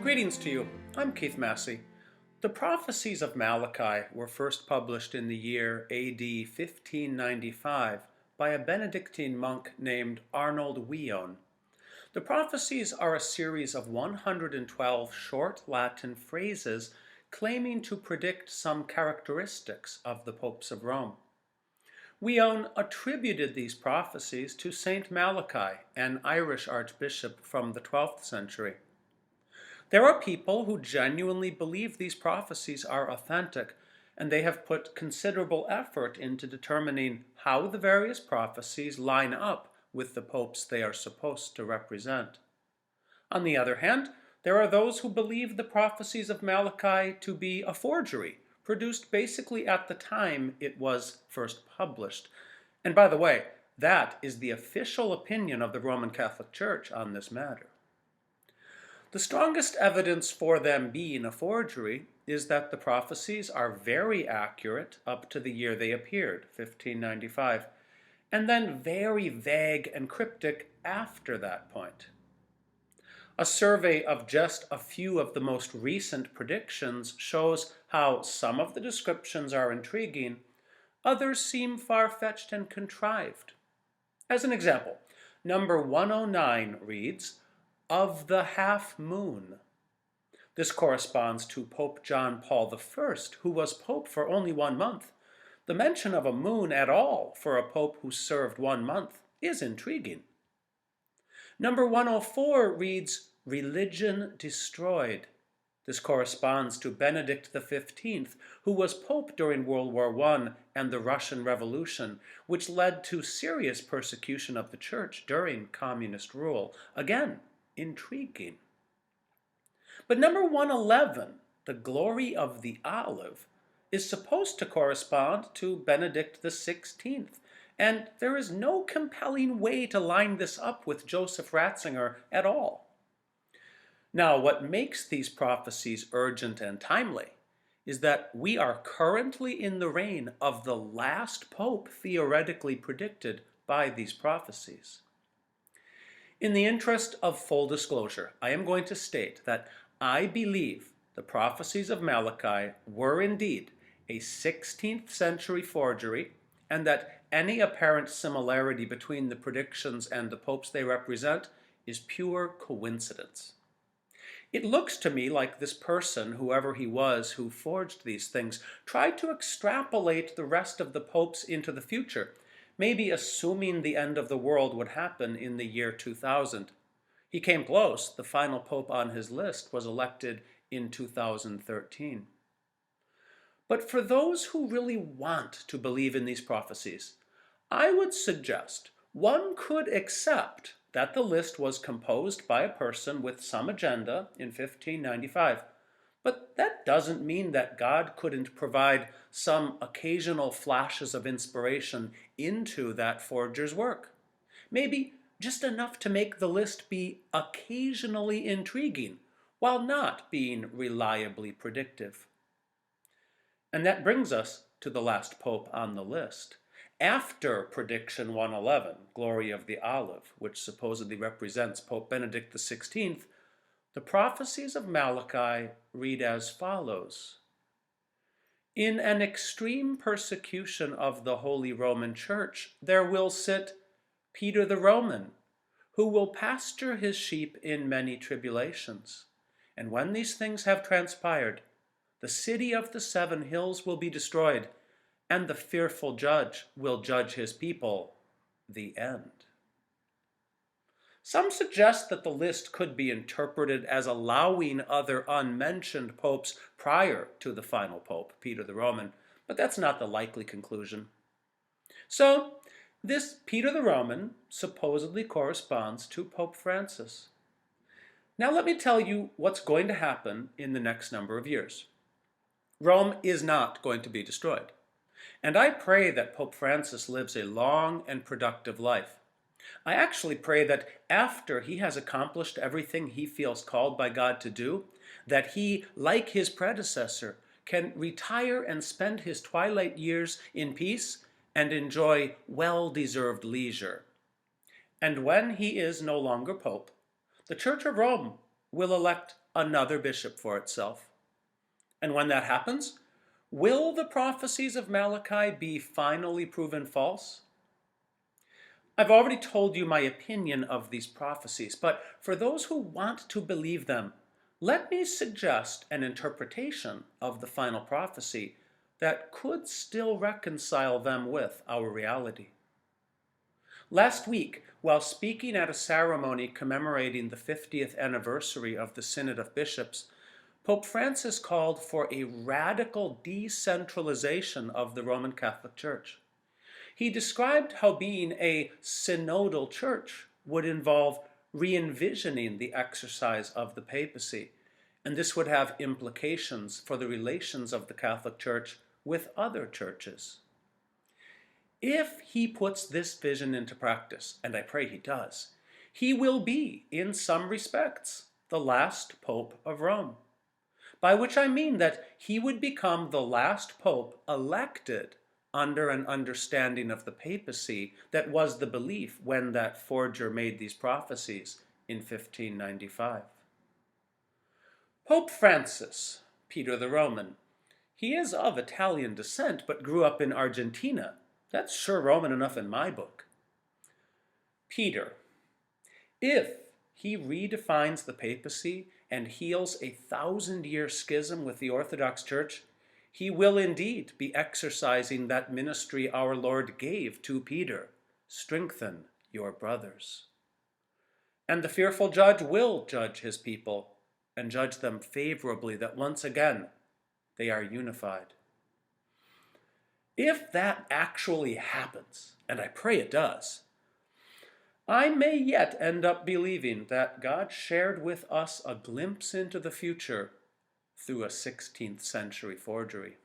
Greetings to you. I'm Keith Massey. The Prophecies of Malachy were first published in the year AD 1595 by a Benedictine monk named Arnold Wion. The Prophecies are a series of 112 short Latin phrases claiming to predict some characteristics of the popes of Rome. Wion attributed these prophecies to Saint Malachy, an Irish archbishop from the 12th century. There are people who genuinely believe these prophecies are authentic, and they have put considerable effort into determining how the various prophecies line up with the popes they are supposed to represent. On the other hand, there are those who believe the prophecies of Malachy to be a forgery, produced basically at the time it was first published. And by the way, that is the official opinion of the Roman Catholic Church on this matter. The strongest evidence for them being a forgery is that the prophecies are very accurate up to the year they appeared, 1595, and then very vague and cryptic after that point. A survey of just a few of the most recent predictions shows how some of the descriptions are intriguing, others seem far-fetched and contrived. As an example, number 109 reads, "Of the half moon." This corresponds to Pope John Paul I, who was pope for only 1 month. The mention of a moon at all for a pope who served 1 month is intriguing. Number 104 reads, "Religion destroyed." This corresponds to Benedict XV, who was pope during World War I and the Russian Revolution, which led to serious persecution of the church during communist rule. Again, intriguing. But number 111, the glory of the olive, is supposed to correspond to Benedict XVI, and there is no compelling way to line this up with Joseph Ratzinger at all. Now, what makes these prophecies urgent and timely is that we are currently in the reign of the last pope theoretically predicted by these prophecies. In the interest of full disclosure, I am going to state that I believe the prophecies of Malachy were indeed a 16th century forgery, and that any apparent similarity between the predictions and the popes they represent is pure coincidence. It looks to me like this person, whoever he was who forged these things, tried to extrapolate the rest of the popes into the future, maybe assuming the end of the world would happen in the year 2000. He came close. The final pope on his list was elected in 2013. But for those who really want to believe in these prophecies, I would suggest one could accept that the list was composed by a person with some agenda in 1595. But that doesn't mean that God couldn't provide some occasional flashes of inspiration into that forger's work. Maybe just enough to make the list be occasionally intriguing, while not being reliably predictive. And that brings us to the last pope on the list. After prediction 111, glory of the olive, which supposedly represents Pope Benedict XVI, the prophecies of Malachy read as follows. In an extreme persecution of the Holy Roman Church, there will sit Peter the Roman, who will pasture his sheep in many tribulations. And when these things have transpired, the city of the 7 hills will be destroyed, and the fearful judge will judge his people. The end. Some suggest that the list could be interpreted as allowing other unmentioned popes prior to the final pope, Peter the Roman, but that's not the likely conclusion. So, this Peter the Roman supposedly corresponds to Pope Francis. Now let me tell you what's going to happen in the next number of years. Rome is not going to be destroyed, and I pray that Pope Francis lives a long and productive life. I actually pray that after he has accomplished everything he feels called by God to do, that he, like his predecessor, can retire and spend his twilight years in peace and enjoy well-deserved leisure. And when he is no longer pope, the Church of Rome will elect another bishop for itself. And when that happens, will the prophecies of Malachi be finally proven false? I've already told you my opinion of these prophecies, but for those who want to believe them, let me suggest an interpretation of the final prophecy that could still reconcile them with our reality. Last week, while speaking at a ceremony commemorating the 50th anniversary of the Synod of Bishops, Pope Francis called for a radical decentralization of the Roman Catholic Church. He described how being a synodal church would involve re-envisioning the exercise of the papacy, and this would have implications for the relations of the Catholic Church with other churches. If he puts this vision into practice, and I pray he does, he will be, in some respects, the last Pope of Rome. By which I mean that he would become the last pope elected under an understanding of the papacy that was the belief when that forger made these prophecies in 1595. Pope Francis, Peter the Roman, he is of Italian descent but grew up in Argentina. That's sure Roman enough in my book. Peter, if he redefines the papacy and heals a 1,000-year schism with the Orthodox Church, he will indeed be exercising that ministry our Lord gave to Peter. Strengthen your brothers. And the fearful judge will judge his people and judge them favorably that once again they are unified. If that actually happens, and I pray it does, I may yet end up believing that God shared with us a glimpse into the future through a 16th century forgery.